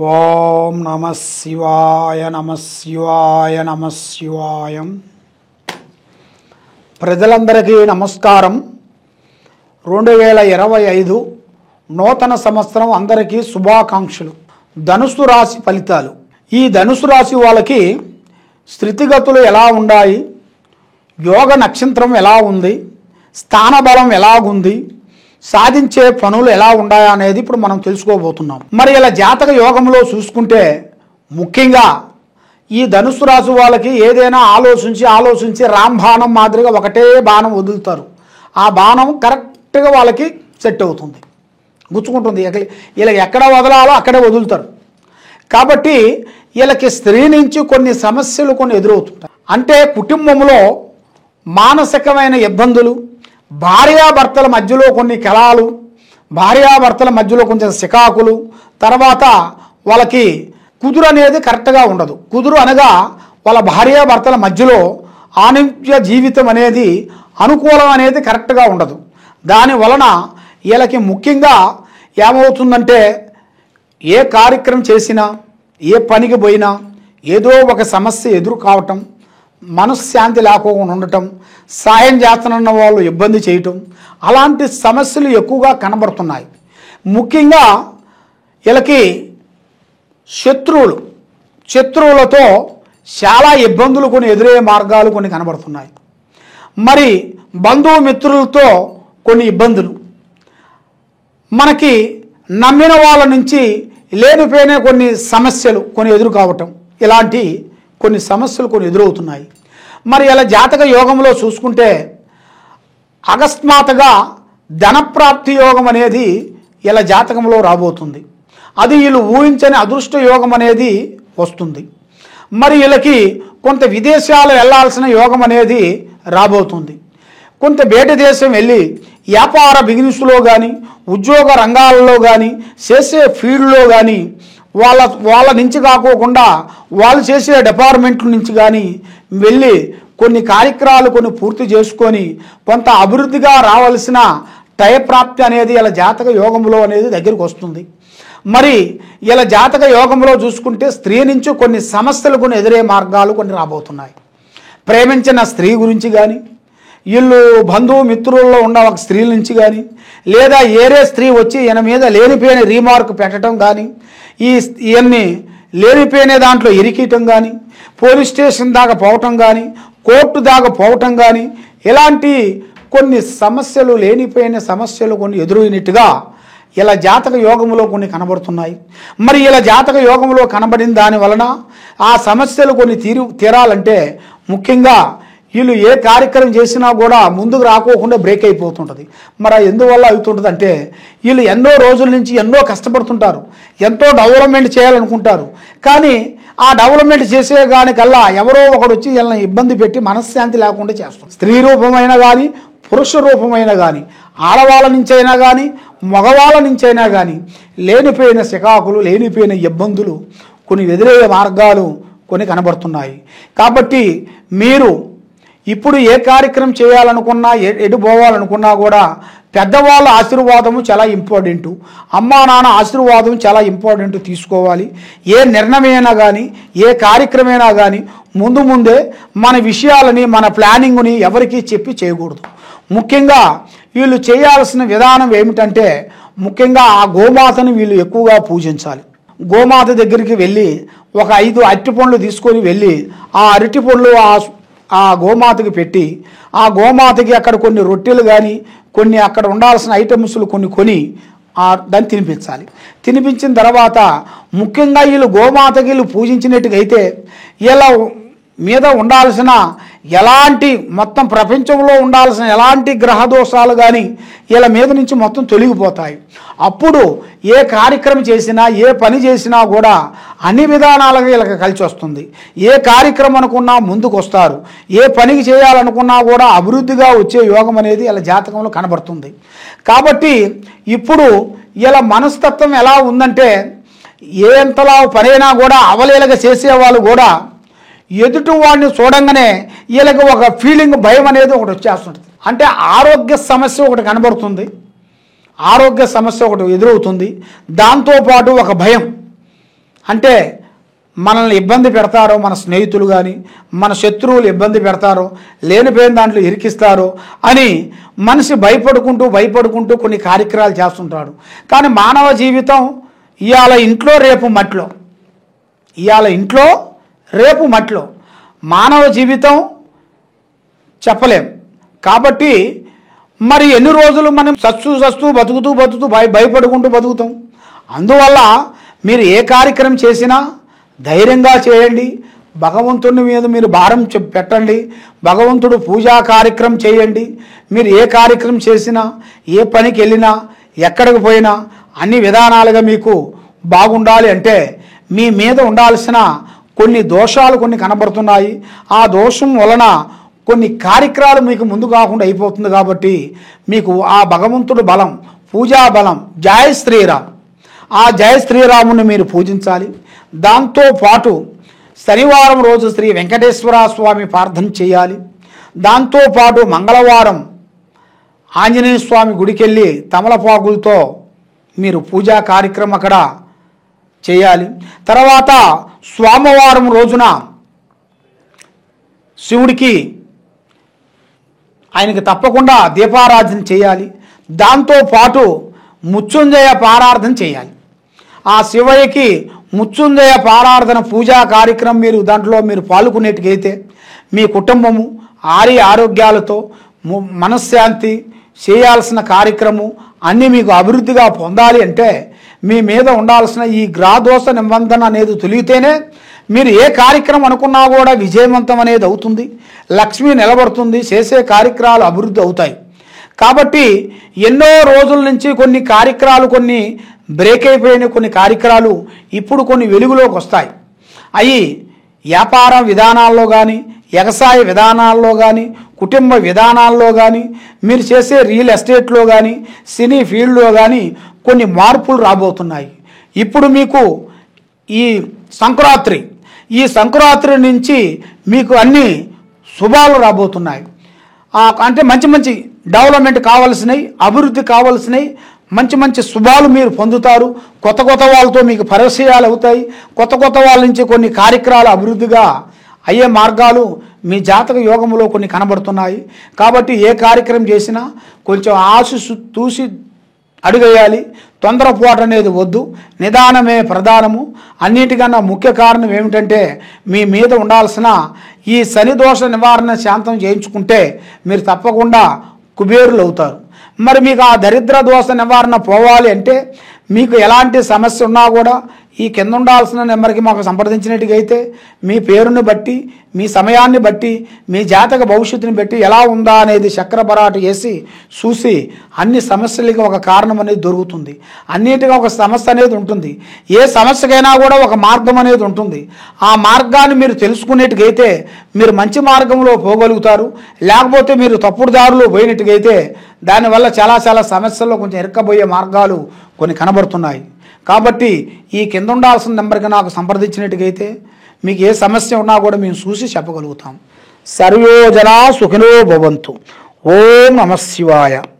ఓం నమః శివాయ నమః శివాయ నమః శివాయ. ప్రజలందరికీ నమస్కారం. 2025 నూతన సంవత్సరం అందరికీ శుభాకాంక్షలు. ధనుసు రాశి ఫలితాలు. ఈ ధనుసు రాశి వాళ్ళకి స్థితిగతులు ఎలా ఉన్నాయి, యోగ నక్షత్రం ఎలా ఉంది, స్థానబలం ఎలాగుంది, సాధించే పనులు ఎలా ఉన్నాయా అనేది ఇప్పుడు మనం తెలుసుకోబోతున్నాం. మరి ఇలా జాతక యోగంలో చూసుకుంటే ముఖ్యంగా ఈ ధనుసు రాశి వాళ్ళకి ఏదైనా ఆలోచించి రాంబాణం మాదిరిగా ఒకటే బాణం వదులుతారు. ఆ బాణం కరెక్ట్గా వాళ్ళకి సెట్ అవుతుంది, గుచ్చుకుంటుంది. ఇలా ఎక్కడ వదలాలో అక్కడే వదులుతారు. కాబట్టి వీళ్ళకి స్త్రీ నుంచి కొన్ని సమస్యలు ఎదురవుతుంటాయి. అంటే కుటుంబంలో మానసికమైన ఇబ్బందులు, భార్యాభర్తల మధ్యలో కొన్ని కలహాలు, భార్యాభర్తల మధ్యలో కొంచెం చికాకులు, తర్వాత వాళ్ళకి కుదురు అనేది కరెక్ట్గా ఉండదు. కుదురు అనగా వాళ్ళ భార్యాభర్తల మధ్యలో ఆనిత్య జీవితం అనేది అనుకూలం అనేది కరెక్ట్గా ఉండదు. దాని వలన వీళ్ళకి ముఖ్యంగా ఏమవుతుందంటే ఏ కార్యక్రమం చేసినా, ఏ పనికి పోయినా ఏదో ఒక సమస్య ఎదురు కావటం, మనశ్శాంతి లేకుండా ఉండటం, సాయం చేస్తున్న వాళ్ళు ఇబ్బంది చేయటం, అలాంటి సమస్యలు ఎక్కువగా కనబడుతున్నాయి. ముఖ్యంగా వీళ్ళకి శత్రువులతో చాలా ఇబ్బందులు ఎదురయ్యే మార్గాలు కనబడుతున్నాయి. మరి బంధుమిత్రులతో కొన్ని ఇబ్బందులు, మనకి నమ్మిన వాళ్ళ నుంచి లేనిపోయిన కొన్ని సమస్యలు ఎదురు కావటం, ఇలాంటి కొన్ని సమస్యలు ఎదురవుతున్నాయి. మరి ఇలా జాతక యోగంలో చూసుకుంటే అకస్మాత్తుగా ధనప్రాప్తి యోగం అనేది ఇలా జాతకంలో రాబోతుంది. అది వీళ్ళు ఊహించని అదృష్ట యోగం అనేది వస్తుంది. మరి వీళ్ళకి కొంత విదేశాలు వెళ్ళాల్సిన యోగం అనేది రాబోతుంది. కొంత బయట దేశం వెళ్ళి వ్యాపార బిజినెస్లో కానీ, ఉద్యోగ రంగాలలో కానీ, చేసే ఫీల్డ్లో కానీ వాళ్ళ నుంచి కాకోకుండా వాళ్ళు చేసే డిపార్ట్మెంట్ల నుంచి కానీ వెళ్ళి కొన్ని కార్యక్రమాలు పూర్తి చేసుకొని కొంత అభివృద్ధిగా రావాల్సిన టయప్రాప్తి అనేది ఇలా జాతక యోగంలో అనేది దగ్గరికి వస్తుంది. మరి ఇలా జాతక యోగంలో చూసుకుంటే స్త్రీ నుంచి కొన్ని సమస్యలు ఎదురే మార్గాలు రాబోతున్నాయి. ప్రేమించిన స్త్రీ గురించి కానీ, వీళ్ళు బంధుమిత్రుల్లో ఉన్న ఒక స్త్రీల నుంచి కానీ, లేదా ఏరే స్త్రీ వచ్చి ఈయన మీద లేనిపోయిన రీమార్క్ పెట్టడం కానీ, ఇవన్నీ లేనిపోయిన దాంట్లో ఇరికియటం కానీ, పోలీస్ స్టేషన్ దాకా పోవటం కానీ, కోర్టు దాకా పోవటం కానీ, ఇలాంటి కొన్ని సమస్యలు, లేనిపోయిన సమస్యలు ఎదురైనట్టుగా ఇలా జాతక యోగంలో కనబడుతున్నాయి. మరి ఇలా జాతక యోగంలో కనబడిన దాని వలన ఆ సమస్యలు తీరాలంటే ముఖ్యంగా వీళ్ళు ఏ కార్యక్రమం చేసినా కూడా ముందుకు రాకోకుండా బ్రేక్ అయిపోతుంటుంది. మరి ఎందువల్ల అవుతుంటుంది అంటే వీళ్ళు ఎన్నో రోజుల నుంచి ఎన్నో కష్టపడుతుంటారు, ఎంతో డెవలప్మెంట్ చేయాలనుకుంటారు. కానీ ఆ డెవలప్మెంట్ చేసే దానికల్లా ఎవరో ఒకడు వచ్చి వీళ్ళని ఇబ్బంది పెట్టి మనశ్శాంతి లేకుండా చేస్తారు. స్త్రీ రూపమైన కానీ, పురుష రూపమైన కానీ, ఆడవాళ్ళ నుంచైనా కానీ, మగవాళ్ళ నుంచైనా కానీ లేనిపోయిన చికాకులు, లేనిపోయిన ఇబ్బందులు ఎదురయ్యే మార్గాలు కనబడుతున్నాయి. కాబట్టి మీరు ఇప్పుడు ఏ కార్యక్రమం చేయాలనుకున్నా, ఎటు పోవాలనుకున్నా కూడా పెద్దవాళ్ళ ఆశీర్వాదము చాలా ఇంపార్టెంటు, అమ్మా నాన్న ఆశీర్వాదం చాలా ఇంపార్టెంట్ తీసుకోవాలి. ఏ నిర్ణయమైనా కానీ, ఏ కార్యక్రమైనా కానీ ముందే మన విషయాలని, మన ప్లానింగ్ని ఎవరికీ చెప్పి చేయకూడదు. ముఖ్యంగా వీళ్ళు చేయాల్సిన విధానం ఏమిటంటే ముఖ్యంగా ఆ గోమాతను వీళ్ళు ఎక్కువగా పూజించాలి. గోమాత దగ్గరికి వెళ్ళి ఒక 5 అరటి పండ్లు తీసుకొని వెళ్ళి ఆ అరటి పండ్లు ఆ గోమాతకి పెట్టి, ఆ గోమాతకి అక్కడ కొన్ని రొట్టెలు కానీ, కొన్ని అక్కడ ఉండాల్సిన ఐటమ్స్లు కొని దాన్ని తినిపించాలి. తినిపించిన తర్వాత ముఖ్యంగా వీళ్ళు గోమాతకి పూజించినట్టుగా అయితే ఇలా మీద ఉండాల్సిన ఎలాంటి మొత్తం ప్రపంచంలో ఉండాల్సిన ఎలాంటి గ్రహదోషాలు కానీ వీళ్ళ మీద నుంచి మొత్తం తొలగిపోతాయి. అప్పుడు ఏ కార్యక్రమం చేసినా, ఏ పని చేసినా కూడా అన్ని విధానాలుగా వీళ్ళకి కలిసి వస్తుంది. ఏ కార్యక్రమం అనుకున్నా ముందుకు వస్తారు, ఏ పనికి చేయాలనుకున్నా కూడా అభివృద్ధిగా వచ్చే యోగం అనేది వీళ్ళ జాతకంలో కనబడుతుంది. కాబట్టి ఇప్పుడు వీళ్ళ మనస్తత్వం ఎలా ఉందంటే ఎంతలా పనైనా కూడా అవలేలగా చేసేవాళ్ళు కూడా ఎదుటి వాడిని చూడంగానే వీళ్ళకి ఒక ఫీలింగ్, భయం అనేది ఒకటి వచ్చేస్తుంది. అంటే ఆరోగ్య సమస్య ఒకటి కనబడుతుంది, ఆరోగ్య సమస్య ఒకటి ఎదురవుతుంది. దాంతోపాటు ఒక భయం, అంటే మనల్ని ఇబ్బంది పెడతారో, మన స్నేహితులు కానీ మన శత్రువులు ఇబ్బంది పెడతారో, లేనిపోయిన దాంట్లో ఇరికిస్తారో అని మనిషి భయపడుకుంటూ కొన్ని కార్యక్రమాలు చేస్తుంటాడు. కానీ మానవ జీవితం ఇవాళ ఇంట్లో రేపు మట్లో, ఇవాళ ఇంట్లో రేపు మట్లో, మానవ జీవితం చెప్పలేం. కాబట్టి మరి ఎన్ని రోజులు మనం సస్తూ బతుకుతూ భయపడుకుంటూ బతుకుతాం. అందువల్ల మీరు ఏ కార్యక్రమం చేసినా ధైర్యంగా చేయండి. భగవంతుని మీద మీరు భారం పెట్టండి. భగవంతుడు పూజా కార్యక్రమం చేయండి. మీరు ఏ కార్యక్రమం చేసినా, ఏ పనికి వెళ్ళినా, ఎక్కడికి పోయినా అన్ని విధానాలుగా మీకు బాగుండాలి అంటే మీ మీద ఉండాల్సిన కొన్ని దోషాలు కొన్ని కనబడుతున్నాయి. ఆ దోషం వలన కొన్ని కార్యక్రమాలు మీకు ముందు కాకుండా అయిపోతుంది. కాబట్టి మీకు ఆ భగవంతుడు బలం, పూజా బలం, జయ శ్రీరామ్, ఆ జయ శ్రీరాముని మీరు పూజించాలి. దాంతోపాటు శనివారం రోజు శ్రీ వెంకటేశ్వర స్వామి ప్రార్థన చేయాలి. దాంతోపాటు మంగళవారం ఆంజనేయ స్వామి గుడికెళ్ళి తమలపాకులతో మీరు పూజా కార్యక్రమం అక్కడ చేయాలి. తర్వాత సోమవారం రోజున శివుడికి ఆయనకి తప్పకుండా దీపారాధన చేయాలి. దాంతోపాటు మృత్యుంజయ పారార్థన చేయాలి. ఆ శివయ్యకి మృత్యుంజయ పారార్థన పూజా కార్యక్రమం దాంట్లో మీరు పాల్గొనేట్టుకైతే మీ కుటుంబము ఆరోగ్యాలతో మనశ్శాంతి చేయాల్సిన కార్యక్రమం అన్నీ మీకు అభివృద్ధిగా పొందాలి అంటే మీ మీద ఉండాల్సిన ఈ గ్రహదోష నిబంధన అనేది తొలిగితేనే మీరు ఏ కార్యక్రమం అనుకున్నా కూడా విజయవంతం అనేది అవుతుంది. లక్ష్మి నిలబడుతుంది. చేసే కార్యక్రమాలు అభివృద్ధి అవుతాయి. కాబట్టి ఎన్నో రోజుల నుంచి కొన్ని కార్యక్రమాలు కొన్ని బ్రేక్ అయిపోయిన కొన్ని కార్యక్రమాలు ఇప్పుడు కొన్ని వెలుగులోకి వస్తాయి. అవి వ్యాపార విధానాల్లో కానీ, వ్యవసాయ విధానాల్లో కానీ, కుటుంబ విధానాల్లో కానీ, మీరు చేసే రియల్ ఎస్టేట్లో కానీ, సినీ ఫీల్డ్లో కానీ కొన్ని మార్పులు రాబోతున్నాయి. ఇప్పుడు మీకు ఈ సంక్రాంతి నుంచి మీకు అన్ని శుభాలు రాబోతున్నాయి. అంటే మంచి డెవలప్మెంట్ కావాల్సినవి, అభివృద్ధి కావాల్సినవి, మంచి శుభాలు మీరు పొందుతారు. కొత్త వాళ్ళతో మీకు పరిచయాలు అవుతాయి. కొత్త వాళ్ళ నుంచి కొన్ని కార్యక్రమాలు అభివృద్ధిగా అయ్యే మార్గాలు మీ జాతక యోగంలో కొన్ని కనబడుతున్నాయి. కాబట్టి ఏ కార్యక్రమం చేసినా కొంచెం చూసి అడుగేయాలి. తొందరపాటు అనేది వద్దు. నిదానమే ప్రధానము. అన్నిటికన్నా ముఖ్య కారణం ఏమిటంటే మీ మీద ఉండాల్సిన ఈ శని దోష నివారణ శాంతం చేయించుకుంటే మీరు తప్పకుండా కుబేరులు అవుతారు. మరి మీకు ఆ దరిద్ర దోష నివారణ పోవాలి అంటే మీకు ఎలాంటి సమస్య ఉన్నా కూడా ఈ కింద ఉండాల్సిన నెంబర్కి మాకు సంప్రదించినట్టుగైతే మీ పేరుని బట్టి, మీ సమయాన్ని బట్టి, మీ జాతక భవిష్యత్తుని బట్టి ఎలా ఉందా అనేది చక్ర బరాటు వేసి చూసి అన్ని సమస్యలకి ఒక కారణం అనేది దొరుకుతుంది. అన్నిటికీ ఒక సమస్య అనేది ఉంటుంది. ఏ సమస్యకైనా కూడా ఒక మార్గం అనేది ఉంటుంది. ఆ మార్గాన్ని మీరు తెలుసుకునేట్టుగైతే మీరు మంచి మార్గంలో పోగలుగుతారు. లేకపోతే మీరు తప్పుడు దారిలో పోయినట్టుగైతే దానివల్ల చాలా సమస్యల్లో కొంచెం ఇరుక్కబోయే మార్గాలు కొన్ని కనబడుతున్నాయి. కాబట్టి ఈ కింద ఉండాల్సిన నెంబర్కి నాకు సంప్రదించినట్టుగైతే మీకు ఏ సమస్య ఉన్నా కూడా మేము చూసి చెప్పగలుగుతాం. సర్వే జనా సుఖినో భవంతు. ఓం నమః శివాయ.